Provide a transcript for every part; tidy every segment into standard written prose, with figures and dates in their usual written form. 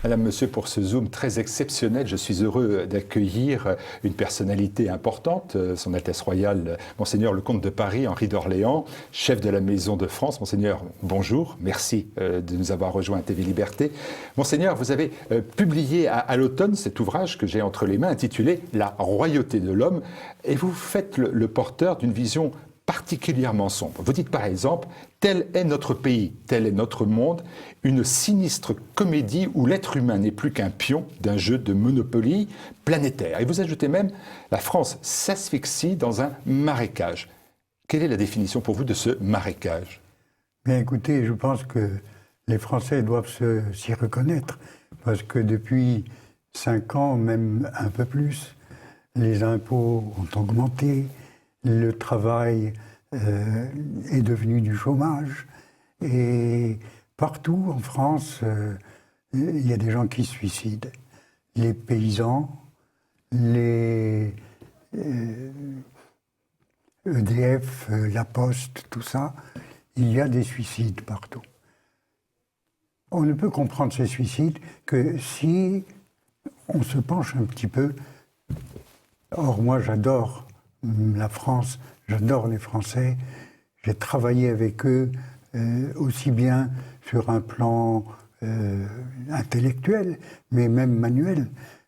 Madame, Monsieur, pour ce Zoom très exceptionnel, je suis heureux d'accueillir une personnalité importante, Son Altesse Royale, Monseigneur le Comte de Paris, Henri d'Orléans, chef de la Maison de France. Monseigneur, bonjour, merci de nous avoir rejoints à TV Liberté. Monseigneur, vous avez publié à l'automne cet ouvrage que j'ai entre les mains intitulé « La royauté de l'homme » et vous faites le porteur d'une vision particulièrement sombre. Vous dites par exemple, tel est notre pays, tel est notre monde, une sinistre comédie où l'être humain n'est plus qu'un pion d'un jeu de Monopoly planétaire. Et vous ajoutez même, la France s'asphyxie dans un marécage. Quelle est la définition pour vous de ce marécage? Bien écoutez, je pense que les Français doivent s'y reconnaître, parce que depuis 5 ans, même un peu plus, les impôts ont augmenté, le travail est devenu du chômage et partout en France, il y a des gens qui se suicident. Les paysans, les EDF, la Poste, tout ça, il y a des suicides partout. On ne peut comprendre ces suicides que si on se penche un petit peu. Or, moi, j'adore la France, j'adore les Français. J'ai travaillé avec eux aussi bien sur un plan intellectuel, mais même manuel,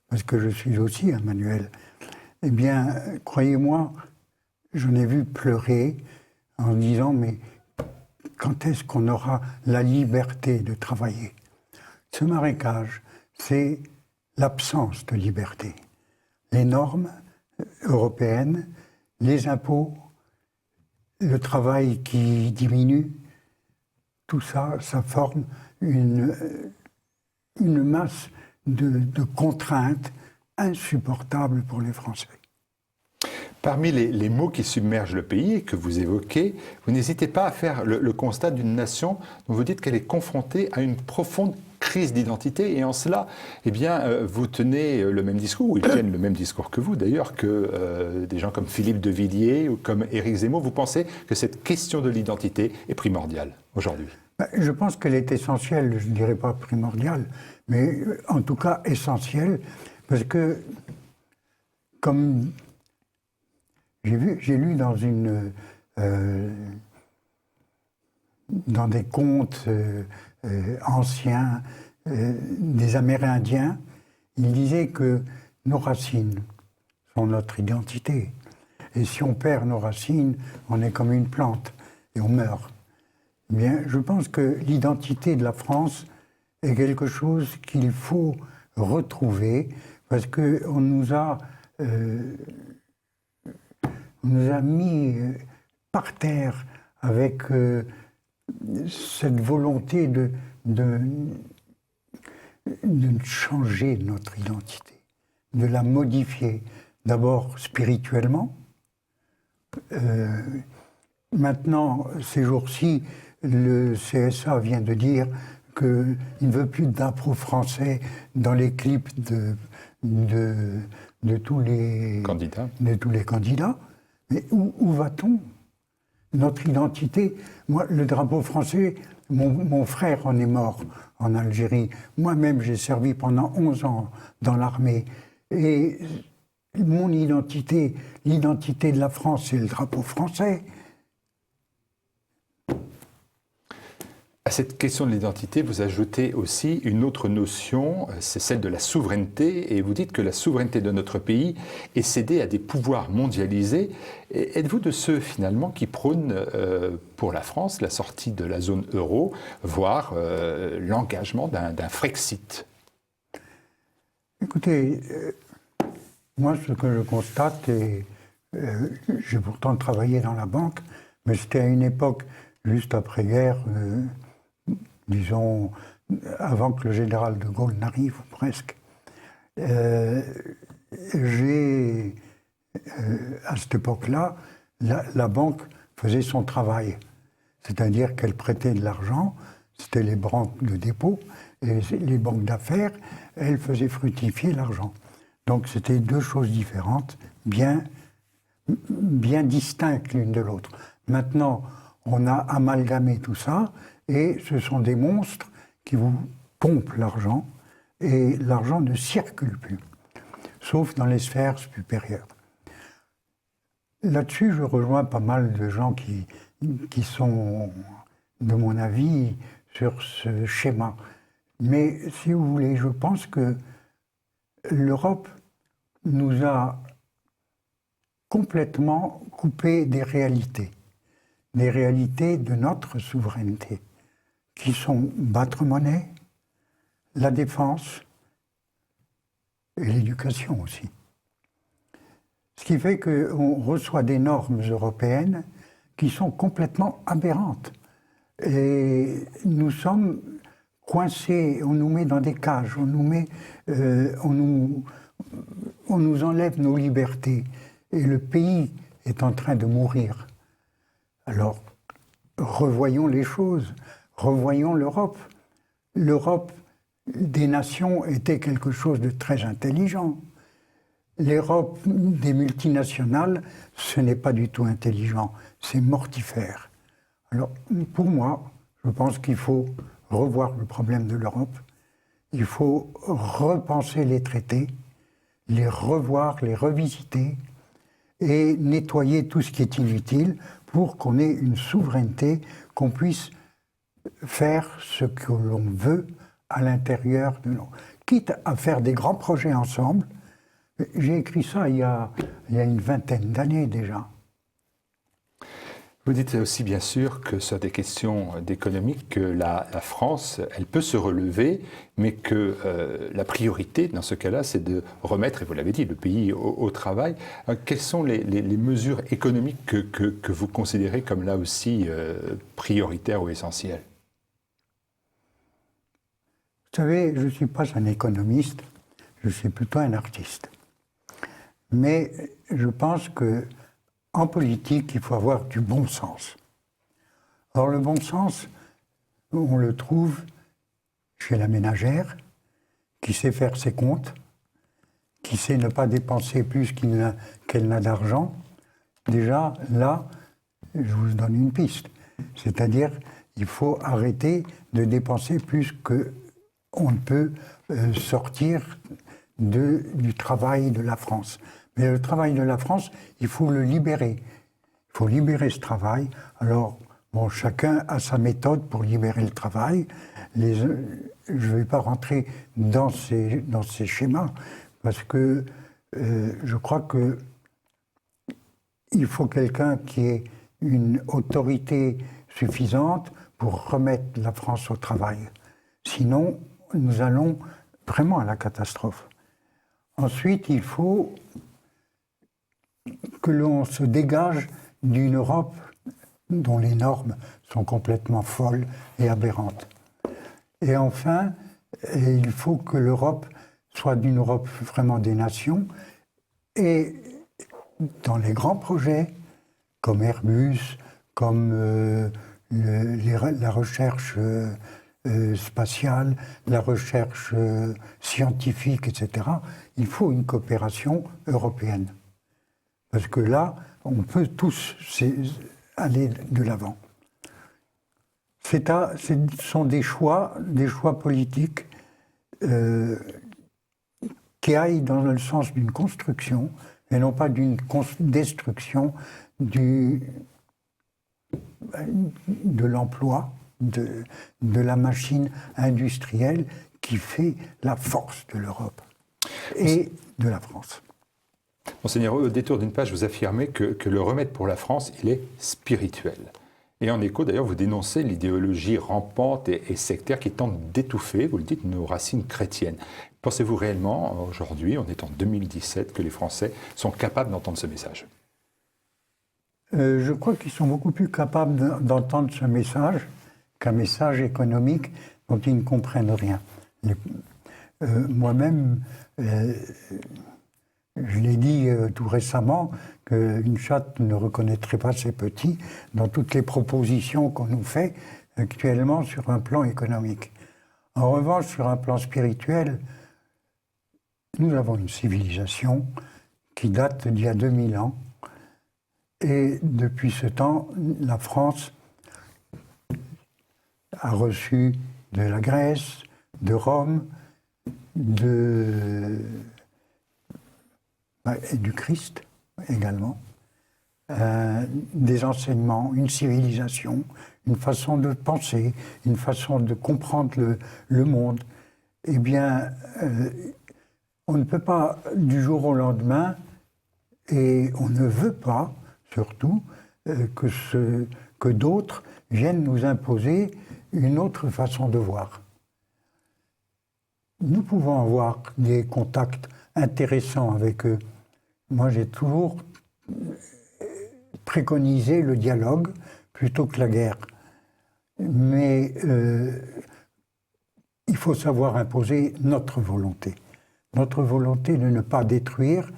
parce que je suis aussi un manuel. Eh bien, croyez-moi, j'en ai vu pleurer en me disant, mais quand est-ce qu'on aura la liberté de travailler? Ce marécage, c'est l'absence de liberté. Les normes européennes, les impôts, le travail qui diminue, tout ça, ça forme une masse de contraintes insupportables pour les Français. Parmi les mots qui submergent le pays et que vous évoquez, vous n'hésitez pas à faire le constat d'une nation dont vous dites qu'elle est confrontée à une profonde crise d'identité, et en cela, eh bien, vous tenez le même discours, ou ils tiennent le même discours que vous d'ailleurs, que des gens comme Philippe de Villiers ou comme Éric Zemmour. Vous pensez que cette question de l'identité est primordiale aujourd'hui? Je pense qu'elle est essentielle, je ne dirais pas primordiale, mais en tout cas essentielle, parce que, comme j'ai lu dans des contes anciens des Amérindiens, ils disaient que nos racines sont notre identité. Et si on perd nos racines, on est comme une plante et on meurt. Eh bien, je pense que l'identité de la France est quelque chose qu'il faut retrouver, parce qu'on nous a mis par terre avec cette volonté de changer notre identité, de la modifier, d'abord spirituellement. Maintenant, ces jours-ci, le CSA vient de dire qu'il ne veut plus d'impro français dans les clips de tous les candidats. Mais où va-t-on? Notre identité, moi, le drapeau français, mon frère en est mort en Algérie. Moi-même, j'ai servi pendant 11 ans dans l'armée. Et mon identité, l'identité de la France, c'est le drapeau français. À cette question de l'identité, vous ajoutez aussi une autre notion, c'est celle de la souveraineté, et vous dites que la souveraineté de notre pays est cédée à des pouvoirs mondialisés. Êtes-vous de ceux, finalement, qui prônent pour la France la sortie de la zone euro, voire l'engagement d'un Frexit? Écoutez, moi, ce que je constate, et j'ai pourtant travaillé dans la banque, mais c'était à une époque juste après-guerre, disons, avant que le général de Gaulle n'arrive, ou presque. À cette époque-là, la banque faisait son travail. C'est-à-dire qu'elle prêtait de l'argent, c'était les banques de dépôt, et les banques d'affaires, elles faisaient fructifier l'argent. Donc c'était deux choses différentes, bien distinctes l'une de l'autre. Maintenant, on a amalgamé tout ça, et ce sont des monstres qui vous pompent l'argent et l'argent ne circule plus, sauf dans les sphères supérieures. Là-dessus, je rejoins pas mal de gens qui sont, de mon avis, sur ce schéma. Mais si vous voulez, je pense que l'Europe nous a complètement coupé des réalités de notre souveraineté, qui sont battre monnaie, la défense et l'éducation aussi. Ce qui fait qu'on reçoit des normes européennes qui sont complètement aberrantes. Et nous sommes coincés, on nous met dans des cages, on nous enlève nos libertés. Et le pays est en train de mourir. Alors, revoyons les choses, revoyons l'Europe. L'Europe des nations était quelque chose de très intelligent. L'Europe des multinationales, ce n'est pas du tout intelligent, c'est mortifère. Alors, pour moi, je pense qu'il faut revoir le problème de l'Europe. Il faut repenser les traités, les revoir, les revisiter et nettoyer tout ce qui est inutile pour qu'on ait une souveraineté, qu'on puisse faire ce que l'on veut à l'intérieur de nous. Quitte à faire des grands projets ensemble. J'ai écrit ça il y a une vingtaine d'années déjà. Vous dites aussi bien sûr que sur des questions d'économique, que la France, elle peut se relever, mais que la priorité dans ce cas-là, c'est de remettre, et vous l'avez dit, le pays au travail. Quelles sont les mesures économiques que vous considérez comme là aussi prioritaires ou essentielles? Vous savez, je ne suis pas un économiste, je suis plutôt un artiste. Mais je pense qu'en politique, il faut avoir du bon sens. Or, le bon sens, on le trouve chez la ménagère, qui sait faire ses comptes, qui sait ne pas dépenser plus qu'elle n'a d'argent. Déjà, là, je vous donne une piste. C'est-à-dire, il faut arrêter de dépenser plus qu'on ne peut sortir du travail de la France. Mais le travail de la France, il faut le libérer. Il faut libérer ce travail. Alors, bon, chacun a sa méthode pour libérer le travail. Je ne vais pas rentrer dans ces schémas, parce que je crois qu'il faut quelqu'un qui ait une autorité suffisante pour remettre la France au travail. Sinon, nous allons vraiment à la catastrophe. Ensuite, il faut que l'on se dégage d'une Europe dont les normes sont complètement folles et aberrantes. Et enfin, il faut que l'Europe soit d'une Europe vraiment des nations, et dans les grands projets comme Airbus, comme la recherche spatiale, la recherche scientifique, etc., il faut une coopération européenne. Parce que là, on peut tous aller de l'avant. Ce sont des choix politiques qui aillent dans le sens d'une construction et non pas d'une destruction de l'emploi, de la machine industrielle qui fait la force de l'Europe et de la France. Monseigneur, au détour d'une page, vous affirmez que le remède pour la France, il est spirituel. Et en écho, d'ailleurs, vous dénoncez l'idéologie rampante et sectaire qui tente d'étouffer, vous le dites, nos racines chrétiennes. Pensez-vous réellement, aujourd'hui, on est en 2017, que les Français sont capables d'entendre ce message? Je crois qu'ils sont beaucoup plus capables d'entendre ce message qu'un message économique dont ils ne comprennent rien. Moi-même, je l'ai dit tout récemment, qu'une chatte ne reconnaîtrait pas ses petits dans toutes les propositions qu'on nous fait actuellement sur un plan économique. En revanche, sur un plan spirituel, nous avons une civilisation qui date d'il y a 2000 ans. Et depuis ce temps, la France a reçu de la Grèce, de Rome, et du Christ également, des enseignements, une civilisation, une façon de penser, une façon de comprendre le monde. Eh bien, on ne peut pas du jour au lendemain, et on ne veut pas, surtout, que d'autres viennent nous imposer une autre façon de voir. Nous pouvons avoir des contacts intéressants avec eux. Moi, j'ai toujours préconisé le dialogue plutôt que la guerre. Mais il faut savoir imposer notre volonté. Notre volonté de ne pas détruire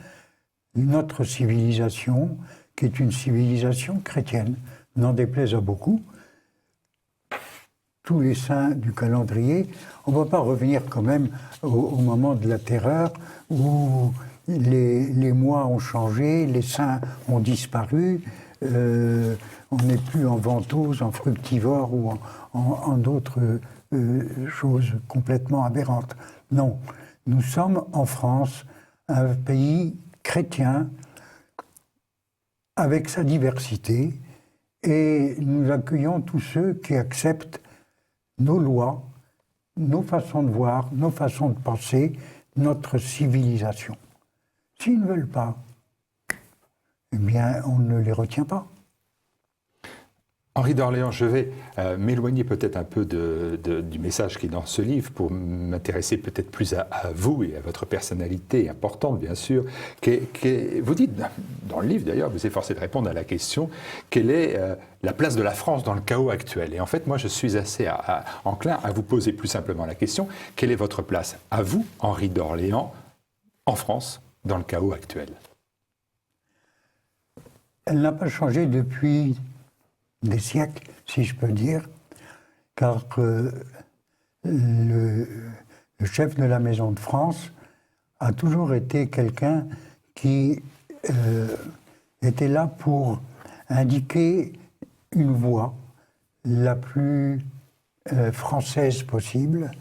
notre civilisation, qui est une civilisation chrétienne, n'en déplaise à beaucoup. Tous les saints du calendrier, on ne va pas revenir quand même au moment de la terreur où les mois ont changé, les saints ont disparu, on n'est plus en ventose, en fructivore ou en d'autres choses complètement aberrantes. Non, nous sommes en France, un pays chrétien avec sa diversité, et nous accueillons tous ceux qui acceptent nos lois, nos façons de voir, nos façons de penser, notre civilisation. S'ils ne veulent pas, eh bien, on ne les retient pas. Henri d'Orléans, je vais m'éloigner peut-être un peu du message qui est dans ce livre pour m'intéresser peut-être plus à vous et à votre personnalité importante, bien sûr. Vous dites, dans le livre d'ailleurs, vous efforcez de répondre à la question, quelle est la place de la France dans le chaos actuel? Et en fait, moi, je suis assez enclin à vous poser plus simplement la question, quelle est votre place, à vous, Henri d'Orléans, en France, dans le chaos actuel? Elle n'a pas changé depuis des siècles, si je peux dire, car le chef de la Maison de France a toujours été quelqu'un qui était là pour indiquer une voie la plus française possible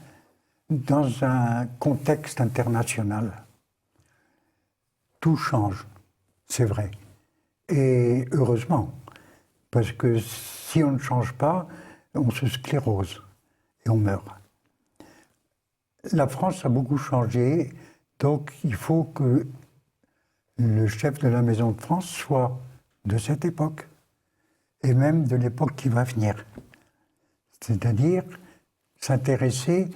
dans un contexte international. Tout change, c'est vrai, et heureusement. Parce que si on ne change pas, on se sclérose et on meurt. La France a beaucoup changé, donc il faut que le chef de la Maison de France soit de cette époque, et même de l'époque qui va venir. C'est-à-dire s'intéresser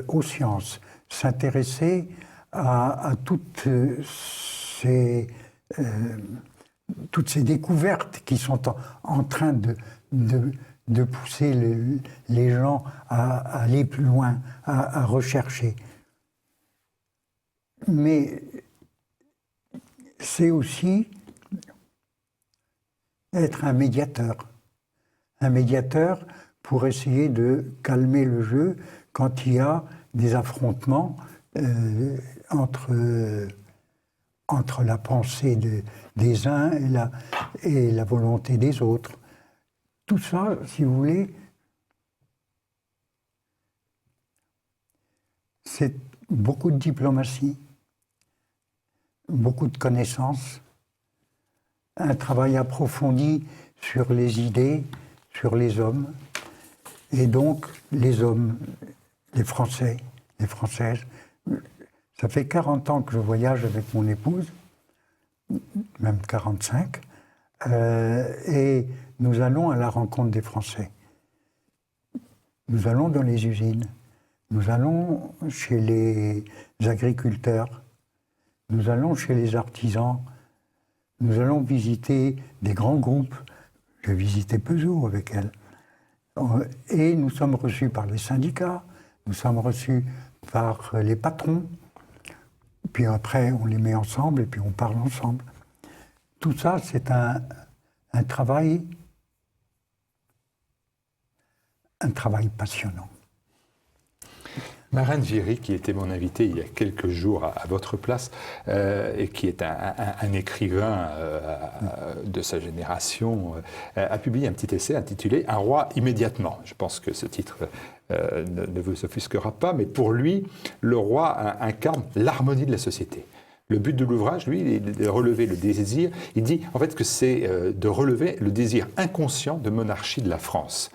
aux sciences, s'intéresser à toutes ces découvertes qui sont en train de pousser les gens à aller plus loin, à rechercher. Mais c'est aussi être un médiateur pour essayer de calmer le jeu quand il y a des affrontements entre la pensée des uns et la volonté des autres. Tout ça, si vous voulez, c'est beaucoup de diplomatie, beaucoup de connaissances, un travail approfondi sur les idées, sur les hommes, et donc les hommes, les Français, les Françaises. Ça fait 40 ans que je voyage avec mon épouse, même 45, et nous allons à la rencontre des Français. Nous allons dans les usines, nous allons chez les agriculteurs, nous allons chez les artisans, nous allons visiter des grands groupes. J'ai visité Peugeot avec elle. Et nous sommes reçus par les syndicats, nous sommes reçus par les patrons. Puis après, on les met ensemble et puis on parle ensemble. Tout ça, c'est un travail passionnant. Marin de Viry, qui était mon invité il y a quelques jours à votre place, et qui est un écrivain de sa génération, a publié un petit essai intitulé « Un roi immédiatement ». Je pense que ce titre ne vous offusquera pas, mais pour lui, le roi incarne l'harmonie de la société. Le but de l'ouvrage, lui, est de relever le désir. Il dit en fait que c'est de relever le désir inconscient de monarchie de la France.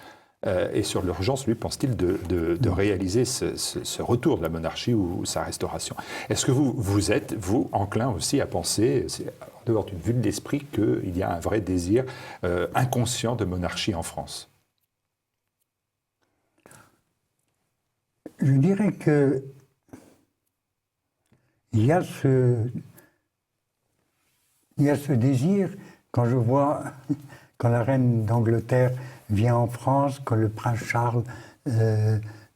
Et sur l'urgence, lui, pense-t-il, de réaliser ce retour de la monarchie ou sa restauration. Est-ce que vous êtes, vous, enclin aussi à penser, en dehors d'une vue de l'esprit, qu'il y a un vrai désir inconscient de monarchie en France? Je dirais que il y a ce désir, quand je vois, quand la reine d'Angleterre vient en France, quand le prince Charles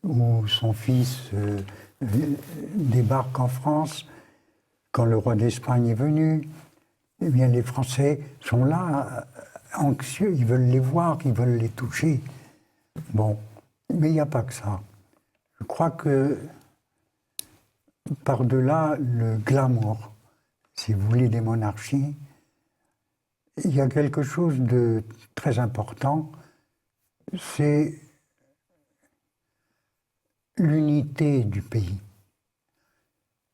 ou son fils débarque en France, quand le roi d'Espagne est venu, eh bien les Français sont là, anxieux, ils veulent les voir, ils veulent les toucher. Bon, mais il n'y a pas que ça. Je crois que par-delà le glamour, si vous voulez, des monarchies, il y a quelque chose de très important, c'est l'unité du pays.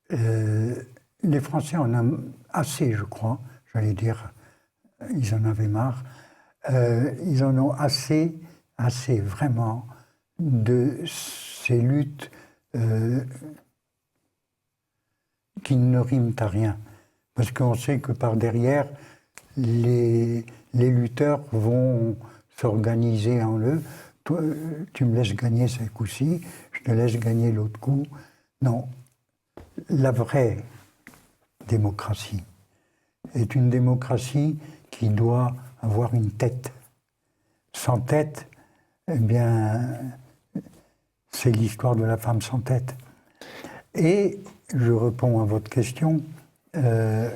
Les Français en ont assez, je crois, j'allais dire, ils en avaient marre, ils en ont assez vraiment de ces luttes qui ne riment à rien. Parce qu'on sait que par derrière, les lutteurs vont s'organiser en eux. Toi, tu me laisses gagner ce coup-ci, je te laisse gagner l'autre coup. Non. La vraie démocratie est une démocratie qui doit avoir une tête. Sans tête, eh bien, c'est l'histoire de la femme sans tête. Et je réponds à votre question. Je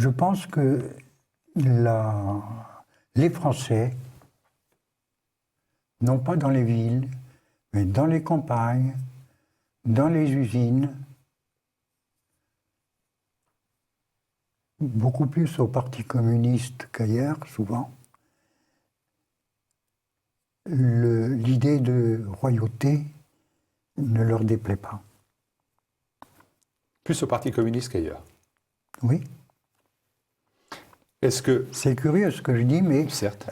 pense que les Français, non pas dans les villes, mais dans les campagnes, dans les usines, beaucoup plus au Parti communiste qu'ailleurs, souvent, l'idée de royauté ne leur déplaît pas. Plus au Parti communiste qu'ailleurs. Oui. Est-ce que... C'est curieux ce que je dis, mais certes.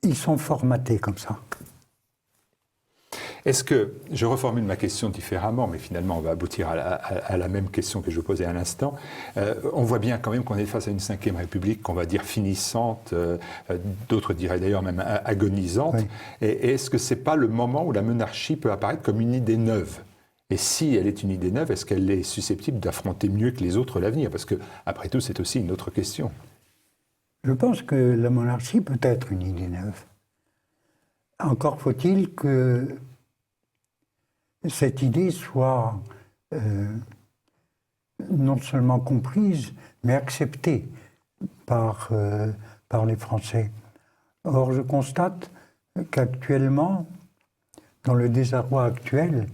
Ils sont formatés comme ça. Est-ce que, je reformule ma question différemment, mais finalement on va aboutir à la même question que je vous posais à l'instant, on voit bien quand même qu'on est face à une Ve République qu'on va dire finissante, d'autres diraient d'ailleurs même agonisante, oui. Et est-ce que ce n'est pas le moment où la monarchie peut apparaître comme une idée neuve ? Et si elle est une idée neuve, est-ce qu'elle est susceptible d'affronter mieux que les autres l'avenir ? Parce que, après tout, c'est aussi une autre question. Je pense que la monarchie peut être une idée neuve. Encore faut-il que cette idée soit non seulement comprise, mais acceptée par les Français. Or, je constate qu'actuellement, dans le désarroi actuel,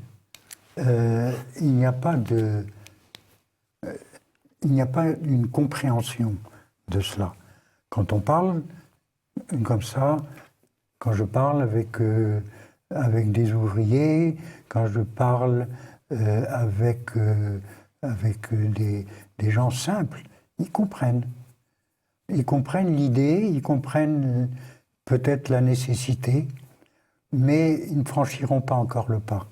il n'y a pas une compréhension de cela. Quand on parle comme ça, quand je parle avec des ouvriers, quand je parle avec des gens simples, ils comprennent. Ils comprennent l'idée, ils comprennent peut-être la nécessité, mais ils ne franchiront pas encore le pas.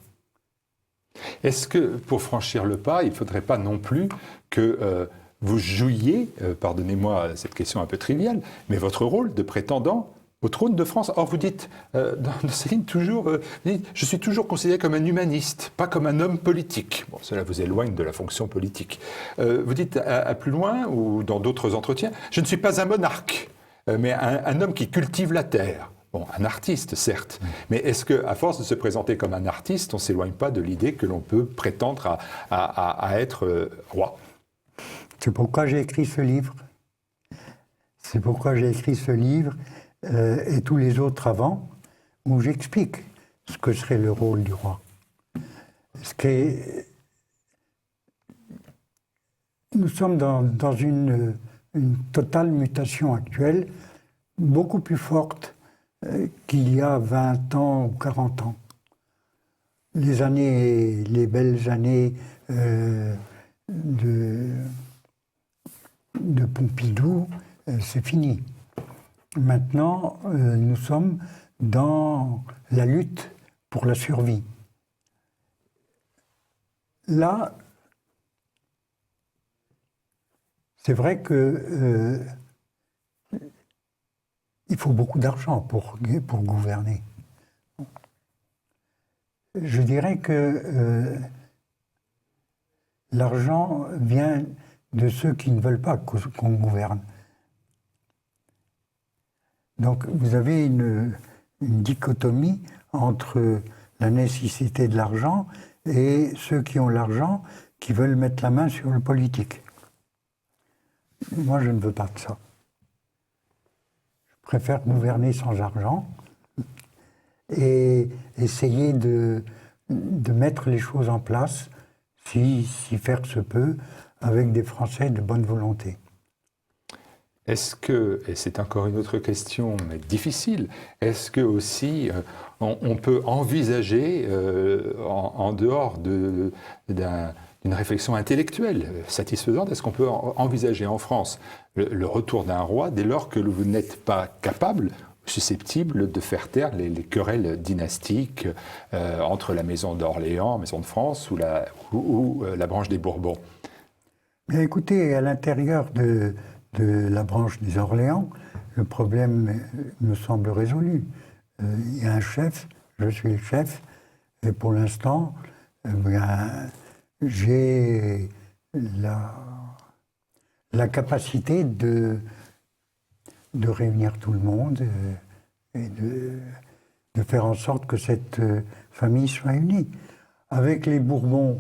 Est-ce que pour franchir le pas, il ne faudrait pas non plus que vous jouiez, pardonnez-moi cette question un peu triviale, mais votre rôle de prétendant au trône de France? Or, vous dites, dans Céline, toujours, je suis toujours considéré comme un humaniste, pas comme un homme politique. Bon, cela vous éloigne de la fonction politique. Vous dites à plus loin, ou dans d'autres entretiens, je ne suis pas un monarque, mais un homme qui cultive la terre. Bon, un artiste, certes, mais est-ce qu'à force de se présenter comme un artiste, on ne s'éloigne pas de l'idée que l'on peut prétendre à être roi? C'est pourquoi j'ai écrit ce livre. C'est pourquoi j'ai écrit ce livre et tous les autres avant, où j'explique ce que serait le rôle du roi. Nous sommes dans une totale mutation actuelle, beaucoup plus forte qu'il y a 20 ans ou 40 ans. Les belles années de Pompidou, c'est fini. Maintenant, nous sommes dans la lutte pour la survie. Là, c'est vrai que il faut beaucoup d'argent pour gouverner. Je dirais que l'argent vient de ceux qui ne veulent pas qu'on gouverne. Donc vous avez une dichotomie entre la nécessité de l'argent et ceux qui ont l'argent qui veulent mettre la main sur le politique. Moi, je ne veux pas de ça. Je préfère gouverner sans argent et essayer de mettre les choses en place, si faire se peut, avec des Français de bonne volonté. Est-ce que, et c'est encore une autre question, mais difficile, est-ce que aussi on peut envisager, en dehors d'une réflexion intellectuelle satisfaisante, est-ce qu'on peut envisager en France le retour d'un roi dès lors que vous n'êtes pas capable, susceptible de faire taire les querelles dynastiques entre la maison d'Orléans, maison de France, ou la branche des Bourbons? Bien, écoutez, à l'intérieur de la branche des Orléans, le problème me semble résolu. Il y a un chef, je suis le chef, et pour l'instant, j'ai la capacité de réunir tout le monde et de faire en sorte que cette famille soit unie. Avec les Bourbons,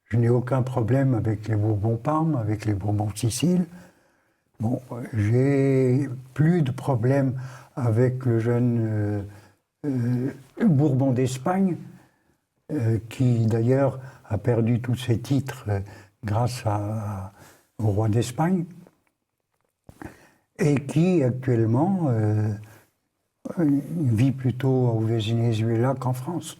je n'ai aucun problème avec les Bourbons-Parme, avec les Bourbons-Sicile. Bon, j'ai plus de problème avec le jeune Bourbon d'Espagne, qui d'ailleurs a perdu tous ses titres grâce au roi d'Espagne, et qui actuellement vit plutôt au Venezuela qu'en France.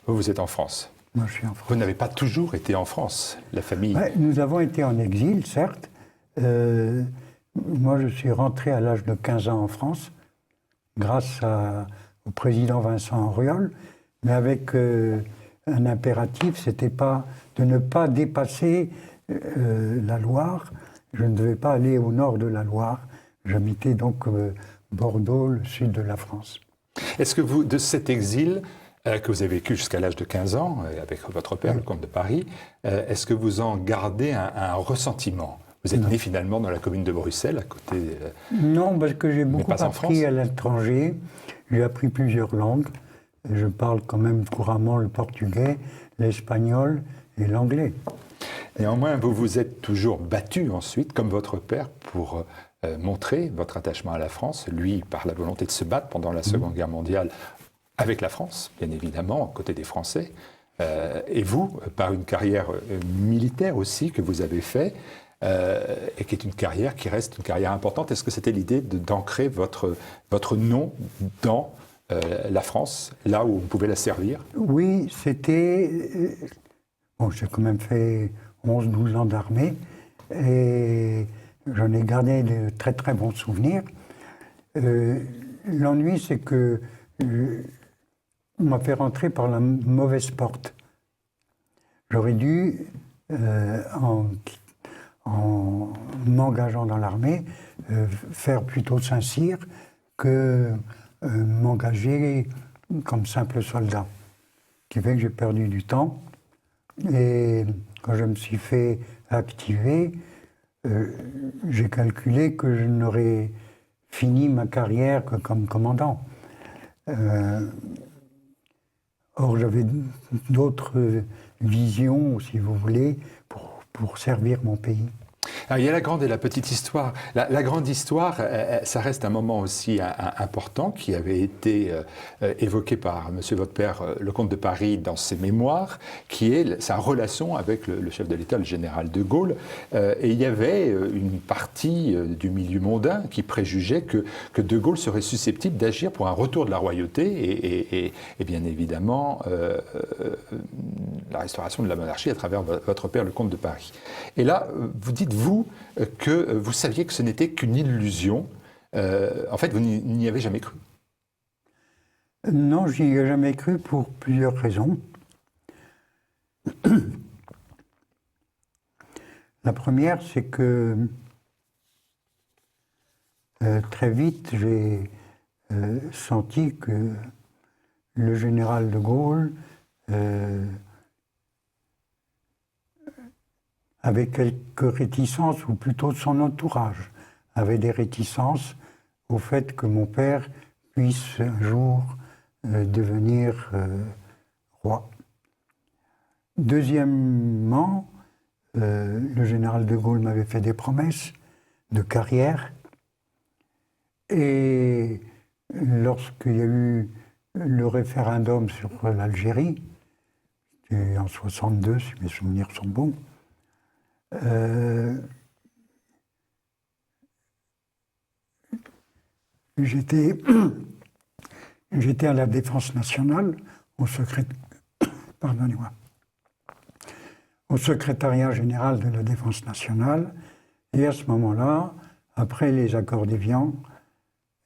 Vous êtes en France. Moi, je suis en France. Vous n'avez pas toujours été en France, la famille. Ouais, nous avons été en exil, certes. Moi, je suis rentré à l'âge de 15 ans en France, grâce au président Vincent Auriol, mais avec un impératif, c'était de ne pas dépasser la Loire. Je ne devais pas aller au nord de la Loire. J'habitais donc Bordeaux, le sud de la France. Est-ce que vous, de cet exil que vous avez vécu jusqu'à l'âge de 15 ans, avec votre père, le comte de Paris, est-ce que vous en gardez un ressentiment? Vous êtes né finalement dans la commune de Bruxelles, à côté... Non, parce que j'ai beaucoup appris à l'étranger. J'ai appris plusieurs langues. Je parle quand même couramment le portugais, l'espagnol et l'anglais. Néanmoins, vous vous êtes toujours battu ensuite, comme votre père, pour montrer votre attachement à la France, lui par la volonté de se battre pendant la Seconde Guerre mondiale avec la France, bien évidemment, aux côtés des Français, et vous, par une carrière militaire aussi que vous avez fait, et qui est une carrière qui reste une carrière importante. Est-ce que c'était l'idée d'ancrer votre nom dans la France, là où vous pouvez la servir? Oui, c'était... Bon, j'ai quand même fait 11-12 ans d'armée, et j'en ai gardé de très très bons souvenirs. L'ennui, c'est que on m'a fait rentrer par la mauvaise porte. J'aurais dû, en m'engageant dans l'armée, faire plutôt Saint-Cyr que m'engager comme simple soldat. Ce qui fait que j'ai perdu du temps. Et quand je me suis fait activer, j'ai calculé que je n'aurais fini ma carrière que comme commandant. Or, j'avais d'autres visions, si vous voulez, pour servir mon pays. Alors, il y a la grande et la petite histoire. La grande histoire, ça reste un moment aussi important qui avait été évoqué par Monsieur votre père, le comte de Paris, dans ses mémoires, qui est sa relation avec le chef de l'État, le général de Gaulle. Et il y avait une partie du milieu mondain qui préjugeait que de Gaulle serait susceptible d'agir pour un retour de la royauté et bien évidemment la restauration de la monarchie à travers votre père, le comte de Paris. Et là, vous dites, vous, que vous saviez que ce n'était qu'une illusion. En fait, vous n'y avez jamais cru. Non, je n'y ai jamais cru pour plusieurs raisons. La première, c'est que très vite, j'ai senti que le général de Gaulle avait quelques réticences, ou plutôt son entourage avait des réticences au fait que mon père puisse un jour devenir roi. Deuxièmement, le général de Gaulle m'avait fait des promesses de carrière, et lorsqu'il y a eu le référendum sur l'Algérie, c'était en 62, si mes souvenirs sont bons, j'étais à la Défense nationale, au secrétariat général de la Défense nationale, et à ce moment-là, après les accords d'Évian,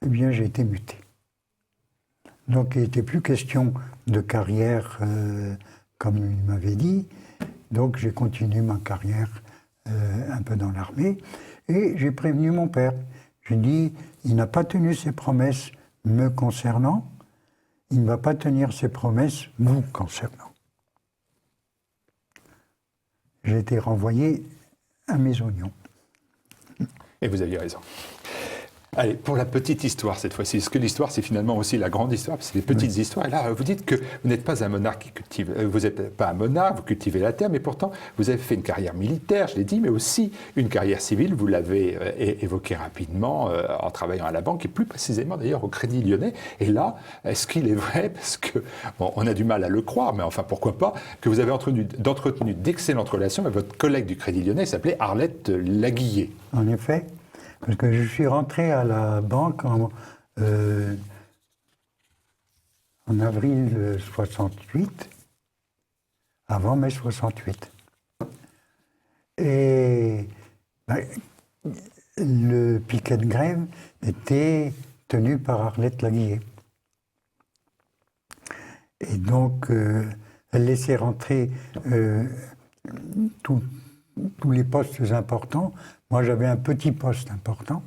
eh bien, j'ai été muté. Donc, il n'était plus question de carrière comme il m'avait dit. Donc, j'ai continué ma carrière un peu dans l'armée. Et j'ai prévenu mon père. J'ai dit, il n'a pas tenu ses promesses me concernant. Il ne va pas tenir ses promesses vous concernant. J'ai été renvoyé à mes oignons. Et vous aviez raison. Allez, pour la petite histoire cette fois-ci, est-ce que l'histoire c'est finalement aussi la grande histoire, parce que c'est les petites histoires, et là vous dites que vous n'êtes pas un monarque qui cultive, vous n'êtes pas un monarque, vous cultivez la terre, mais pourtant vous avez fait une carrière militaire, je l'ai dit, mais aussi une carrière civile, vous l'avez évoqué rapidement en travaillant à la banque, et plus précisément d'ailleurs au Crédit Lyonnais, et là, est-ce qu'il est vrai, parce que, bon, on a du mal à le croire, mais enfin pourquoi pas, que vous avez entretenu d'excellentes relations avec votre collègue du Crédit Lyonnais, qui s'appelait Arlette Laguillet. En effet. Parce que je suis rentré à la banque en avril 68, avant mai 68. Et le piquet de grève était tenu par Arlette Laguillet. Et donc, elle laissait rentrer tous les postes importants. Moi, j'avais un petit poste important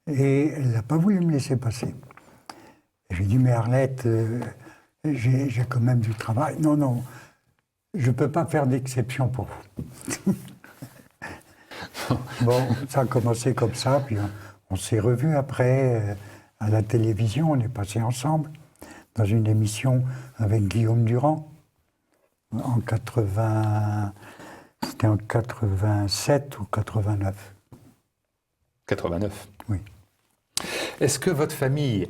et elle n'a pas voulu me laisser passer. J'ai dit, mais Arlette, j'ai quand même du travail. Non, non, je ne peux pas faire d'exception pour vous. Bon, ça a commencé comme ça, puis on s'est revus après à la télévision, on est passés ensemble dans une émission avec Guillaume Durand en 80... C'était en 87 ou 89. 89. Oui. Est-ce que votre famille,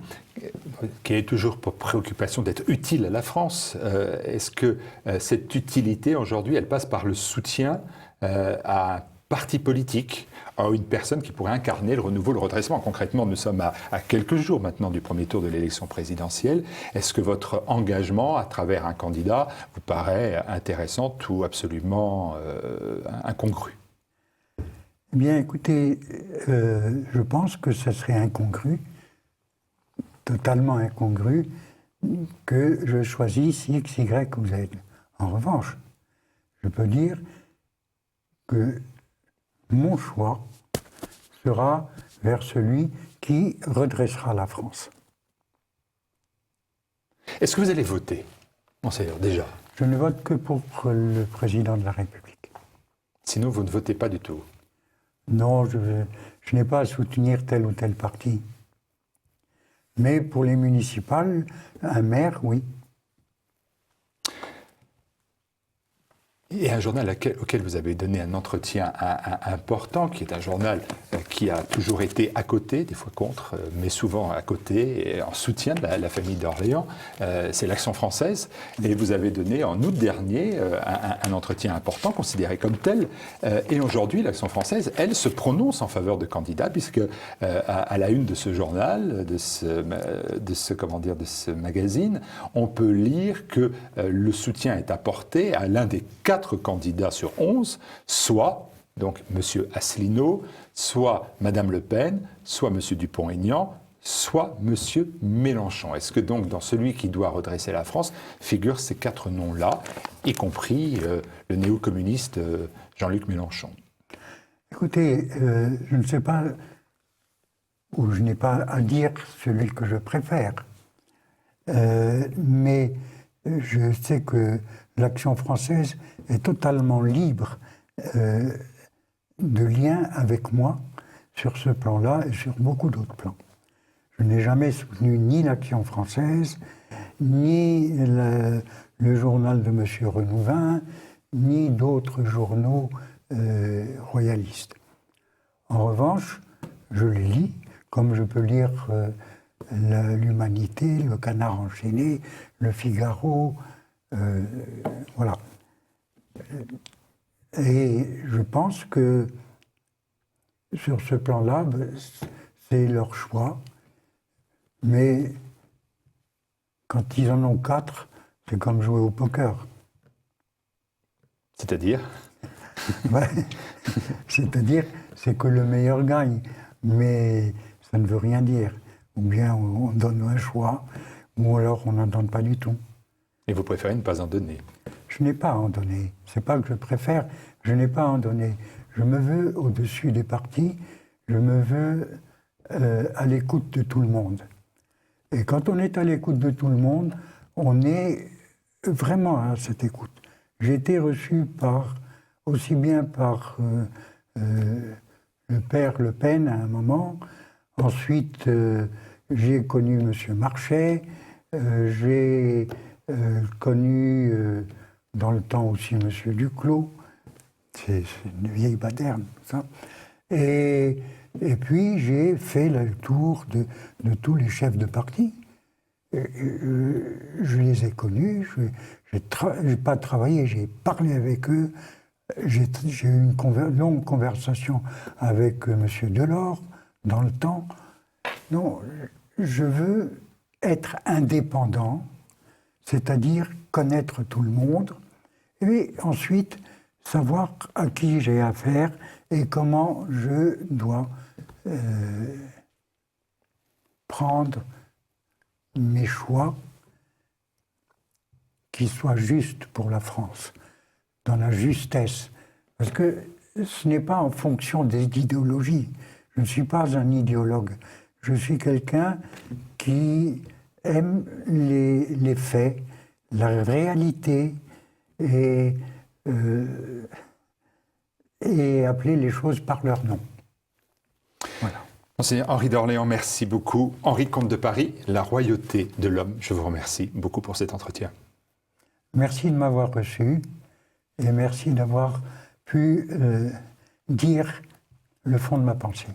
qui a toujours pour préoccupation d'être utile à la France, est-ce que cette utilité aujourd'hui, elle passe par le soutien à un parti politique, à une personne qui pourrait incarner le renouveau, le redressement? Concrètement, nous sommes à quelques jours maintenant du premier tour de l'élection présidentielle. Est-ce que votre engagement à travers un candidat vous paraît intéressant ou absolument incongru? Eh bien, écoutez, je pense que ce serait incongru, totalement incongru, que je choisisse X, Y ou Z. En revanche, je peux dire que mon choix sera vers celui qui redressera la France. Est-ce que vous allez voter, Monseigneur, déjà? Je ne vote que pour le président de la République. Sinon, vous ne votez pas du tout? Non, je n'ai pas à soutenir tel ou tel parti. Mais pour les municipales, un maire, oui. Et un journal auquel vous avez donné un entretien important, qui est un journal qui a toujours été à côté, des fois contre, mais souvent à côté, et en soutien de la famille d'Orléans, c'est l'Action française. Et vous avez donné en août dernier un entretien important, considéré comme tel. Et aujourd'hui, l'Action française, elle, se prononce en faveur de candidats, puisque à la une de ce journal, de ce magazine, on peut lire que le soutien est apporté à l'un des 4 candidats sur 11, soit donc M. Asselineau, soit Mme Le Pen, soit M. Dupont-Aignan, soit M. Mélenchon. Est-ce que donc dans celui qui doit redresser la France figurent ces 4 noms-là, y compris le néo-communiste Jean-Luc Mélenchon? Écoutez, je ne sais pas, ou je n'ai pas à dire celui que je préfère, mais je sais que l'Action française est totalement libre de lien avec moi sur ce plan-là et sur beaucoup d'autres plans. Je n'ai jamais soutenu ni l'Action française, ni le journal de M. Renouvin, ni d'autres journaux royalistes. En revanche, je les lis, comme je peux lire l'Humanité, le Canard enchaîné, le Figaro, voilà. Et je pense que sur ce plan-là, c'est leur choix. Mais quand ils en ont 4, c'est comme jouer au poker. C'est-à-dire? Ouais. C'est-à-dire, c'est que le meilleur gagne. Mais ça ne veut rien dire. Ou bien on donne un choix, ou alors on n'en donne pas du tout. Et vous préférez ne pas en donner? Je n'ai pas à en donner. C'est pas que je préfère, je n'ai pas à en donner. Je me veux au-dessus des partis, je me veux à l'écoute de tout le monde. Et quand on est à l'écoute de tout le monde, on est vraiment à cette écoute. J'ai été reçu aussi bien par le père Le Pen à un moment, ensuite j'ai connu M. Marchais, j'ai connu dans le temps aussi M. Duclos, c'est une vieille baderne, ça. Et puis j'ai fait le tour de tous les chefs de parti. Je les ai connus, j'ai pas travaillé, j'ai parlé avec eux. J'ai eu une longue conversation avec M. Delors dans le temps. Non, je veux être indépendant, c'est-à-dire connaître tout le monde, et ensuite savoir à qui j'ai affaire et comment je dois prendre mes choix qui soient justes pour la France, dans la justesse. Parce que ce n'est pas en fonction des idéologies. Je ne suis pas un idéologue. Je suis quelqu'un qui aime les faits, la réalité et appeler les choses par leur nom. Voilà. Monseigneur Henri d'Orléans, merci beaucoup. Henri, comte de Paris, la royauté de l'homme. Je vous remercie beaucoup pour cet entretien. Merci de m'avoir reçu et merci d'avoir pu dire le fond de ma pensée.